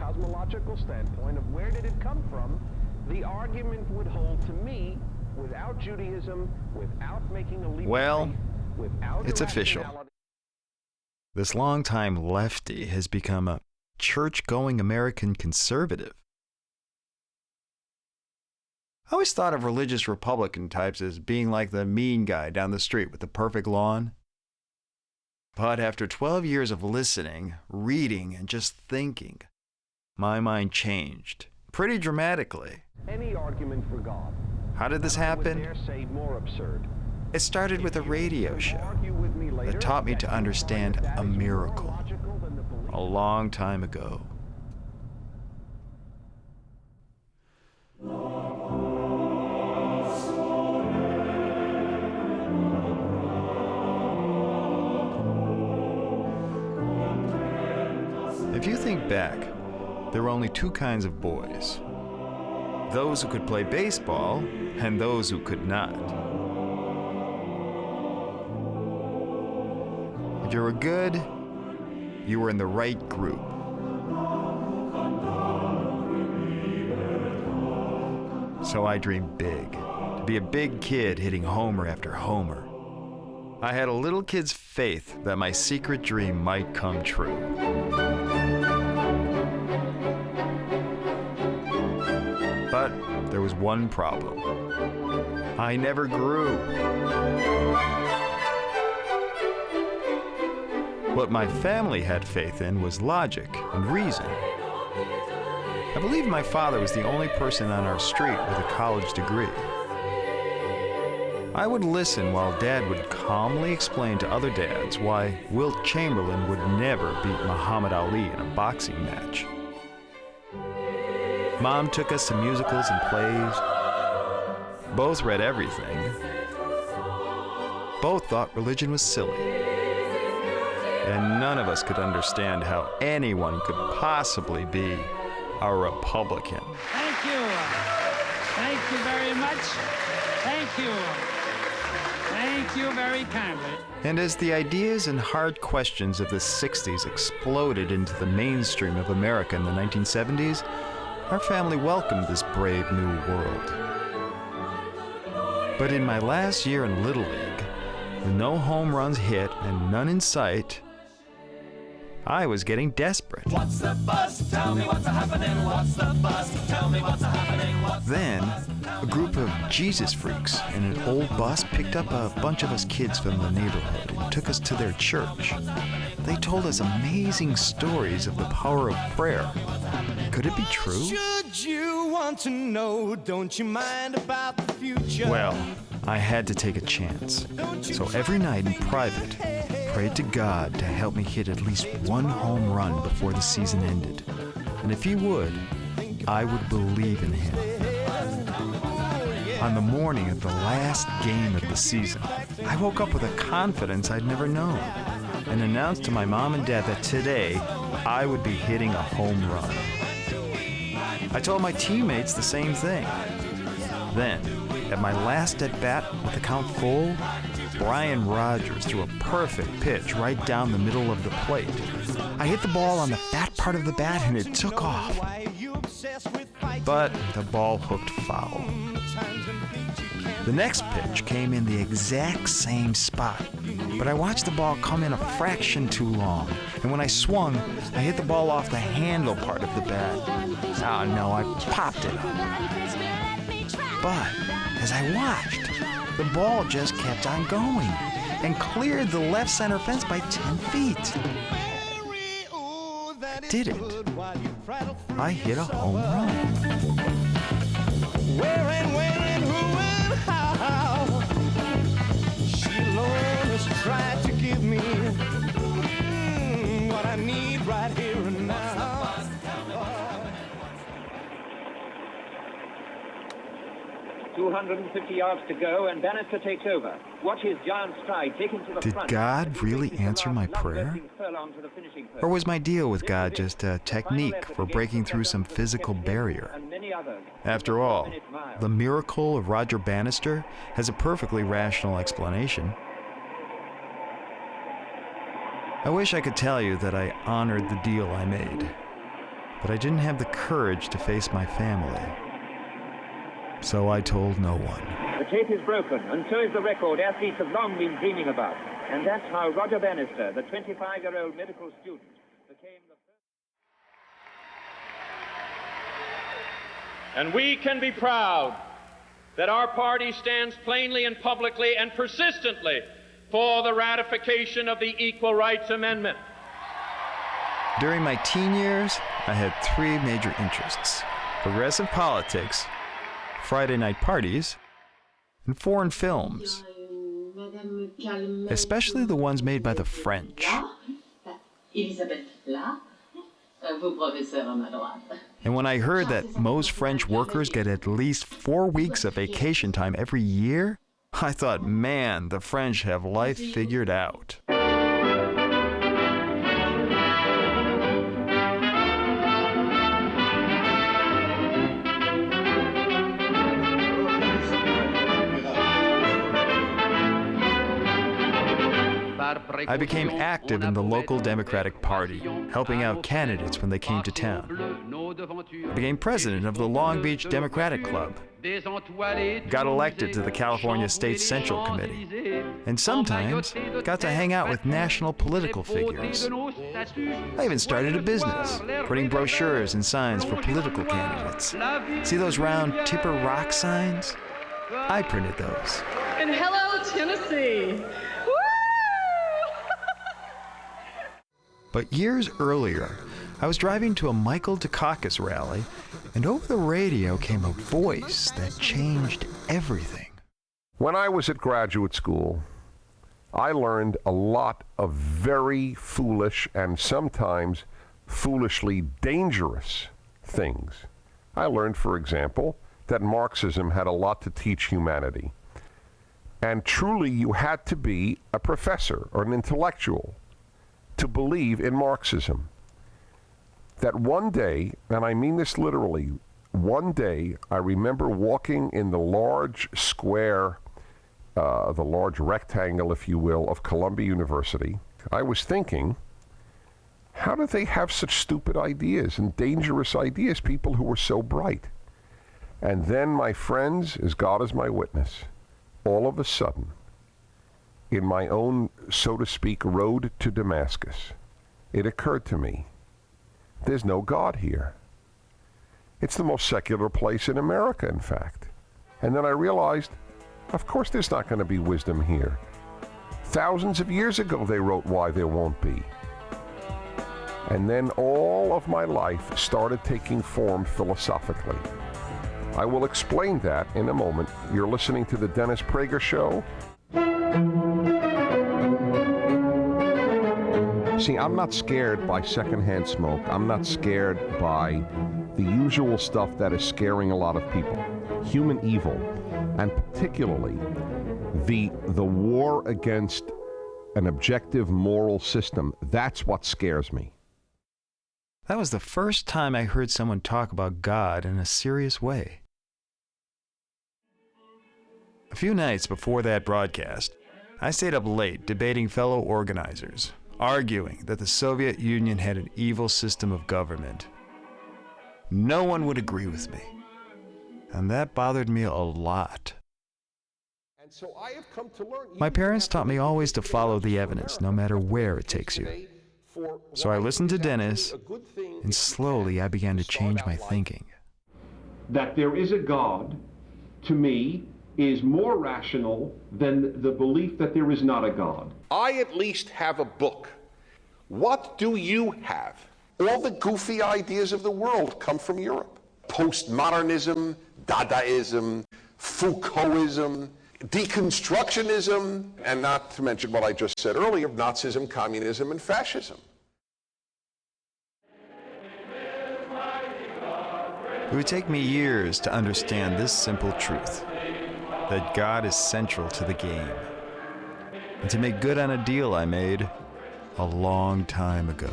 cosmological standpoint of where did it come from, the argument would hold to me without Judaism, without making a leap Well, of faith, without it's official. irrationality. This longtime lefty has become a church-going American conservative. I always thought of religious Republican types as being like the mean guy down the street with the perfect lawn. But after 12 years of listening, reading, and just thinking, my mind changed pretty dramatically. Any argument for God. How did this I would happen? dare say more absurd. It started with a radio show Argue with me later that taught me to that you understand find that a is more miracle logical than the belief. a long time ago. If you think back, there were only two kinds of boys. Those who could play baseball and those who could not. If you were good, you were in the right group. So I dreamed big, to be a big kid hitting homer after homer. I had a little kid's faith that my secret dream might come true. But there was one problem. I never grew. What my family had faith in was logic and reason. I believe my father was the only person on our street with a college degree. I would listen while Dad would calmly explain to other dads why Wilt Chamberlain would never beat Muhammad Ali in a boxing match. Mom took us to musicals and plays. Both read everything. Both thought religion was silly. And none of us could understand how anyone could possibly be a Republican. Thank you. Thank you very much. Thank you. Thank you very kindly. And as the ideas and hard questions of the 60s exploded into the mainstream of America in the 1970s, our family welcomed this brave new world. But in my last year in Little League, with no home runs hit and none in sight, I was getting desperate. What's the buzz? Tell me what's happening. What's the buzz? Tell me what's happening. Then, a group of Jesus freaks in an old bus picked up a bunch of us kids from the neighborhood and took us to their church. They told us amazing stories of the power of prayer. Could it be true? Should you want to know, don't you mind about the future? Well, I had to take a chance. So every night in private, prayed to God to help me hit at least one home run before the season ended. And if he would, I would believe in him. On the morning of the last game of the season, I woke up with a confidence I'd never known and announced to my mom and dad that today I would be hitting a home run. I told my teammates the same thing. Then, at my last at-bat with the count full, Brian Rogers threw a perfect pitch right down the middle of the plate. I hit the ball on the fat part of the bat and it took off. But the ball hooked foul. The next pitch came in the exact same spot, but I watched the ball come in a fraction too long, and when I swung, I hit the ball off the handle part of the bat. Oh no, I popped it up. But as I watched, the ball just kept on going and cleared the left center fence by 10 feet. I did it. I hit a home run. Where and when and who and how? She alone has tried to give me what I need right here and now. 250 yards to go, and Bannister takes over. Watch his giant stride take him to the Did front. God really answer my prayer? Or was my deal with God just a technique for breaking through some physical barrier? After all, the miracle of Roger Bannister has a perfectly rational explanation. I wish I could tell you that I honored the deal I made. but I didn't have the courage to face my family. So I told no one. The tape is broken, and so is the record athletes have long been dreaming about. And that's how Roger Bannister, the 25-year-old medical student, became the first. And we can be proud that our party stands plainly and publicly and persistently for the ratification of the Equal Rights Amendment. During my teen years, I had three major interests: progressive politics, Friday night parties, and foreign films, especially the ones made by the French. And when I heard that most French workers get at least 4 weeks of vacation time every year, I thought, man, the French have life figured out. I became active in the local Democratic Party, helping out candidates when they came to town. I became president of the Long Beach Democratic Club, got elected to the California State Central Committee, and sometimes got to hang out with national political figures. I even started a business, putting brochures and signs for political candidates. See those round Tipper Rock signs? I printed those. And hello, Tennessee. But years earlier, I was driving to a Michael Dukakis rally, and over the radio came a voice that changed everything. When I was at graduate school, I learned a lot of very foolish and sometimes foolishly dangerous things. I learned, for example, that Marxism had a lot to teach humanity. And truly, you had to be a professor or an intellectual to believe in Marxism. That one day, and I mean this literally, one day I remember walking in the large square, the large rectangle, if you will, of Columbia University. I was thinking, how do they have such stupid ideas and dangerous ideas, people who were so bright? And then, my friends, as God is my witness, all of a sudden, in my own, so to speak, road to Damascus, it occurred to me, there's no God here. It's the most secular place in America, in fact. And then I realized, of course there's not going to be wisdom here. Thousands of years ago they wrote why there won't be. And then all of my life started taking form philosophically. I will explain that in a moment. You're listening to The Dennis Prager Show. See, I'm not scared by secondhand smoke. I'm not scared by the usual stuff that is scaring a lot of people. Human evil, and particularly the war against an objective moral system. That's what scares me. That was the first time I heard someone talk about God in a serious way. A few nights before that broadcast, I stayed up late debating fellow organizers, arguing that the Soviet Union had an evil system of government. No one would agree with me, and that bothered me a lot. And so I have come to learn. My parents taught me always to follow the evidence, no matter where it takes you. So I listened to Dennis, and slowly I began to change my thinking. That there is a God, to me, is more rational than the belief that there is not a God. I at least have a book. What do you have? All the goofy ideas of the world come from Europe. Postmodernism, Dadaism, Foucaultism, deconstructionism, and not to mention what I just said earlier, Nazism, communism, and fascism. It would take me years to understand this simple truth, that God is central to the game, and to make good on a deal I made a long time ago.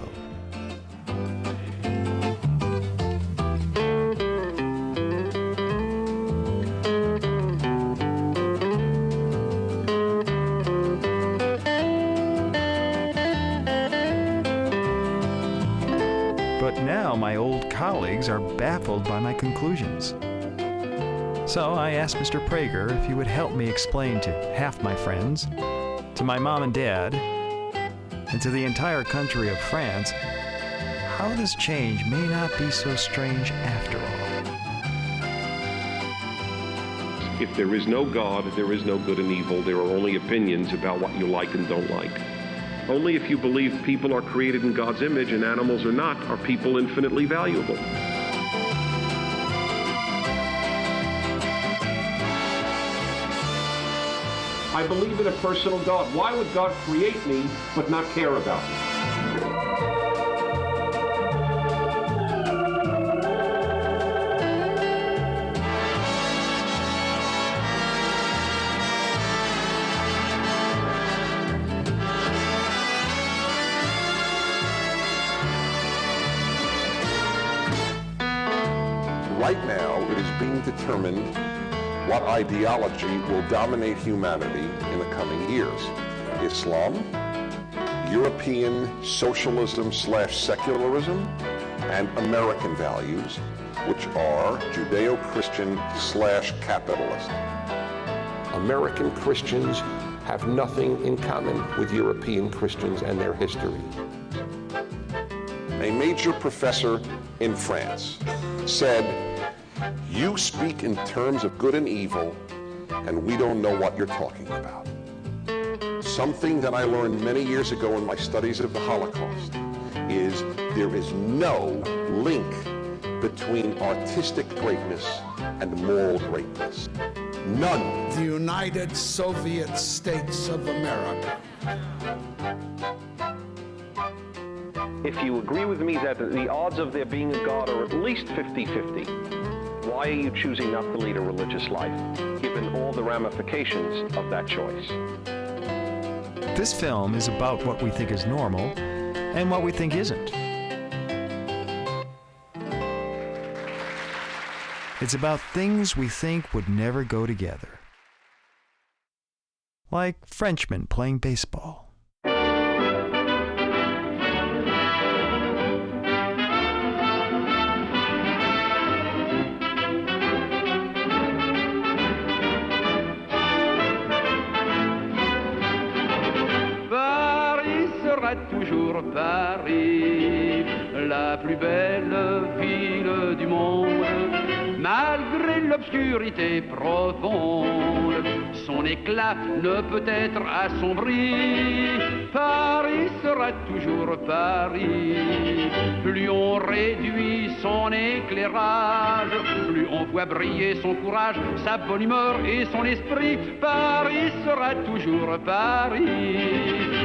but now my old colleagues are baffled by my conclusions. So I asked Mr. Prager if he would help me explain to half my friends, to my mom and dad, and to the entire country of France, how this change may not be so strange after all. If there is no God, there is no good and evil. There are only opinions about what you like and don't like. Only if you believe people are created in God's image and animals are not, are people infinitely valuable. I believe in a personal God. Why would God create me but not care about me? Right now, it is being determined what ideology will dominate humanity in the coming years. Islam, European socialism/secularism, and American values, which are Judeo-Christian/capitalist. American Christians have nothing in common with European Christians and their history. A major professor in France said, "You speak in terms of good and evil, and we don't know what you're talking about." Something that I learned many years ago in my studies of the Holocaust is there is no link between artistic greatness and moral greatness. None. The United Soviet States of America. If you agree with me that the odds of there being a God are at least 50-50, why are you choosing not to lead a religious life, given all the ramifications of that choice? This film is about what we think is normal and what we think isn't. It's about things we think would never go together. Like Frenchmen playing baseball. Toujours Paris, la plus belle ville du monde, malgré l'obscurité profonde, son éclat ne peut être assombri. Paris sera toujours Paris, plus on réduit son éclairage, plus on voit briller son courage, sa bonne humeur et son esprit. Paris sera toujours Paris.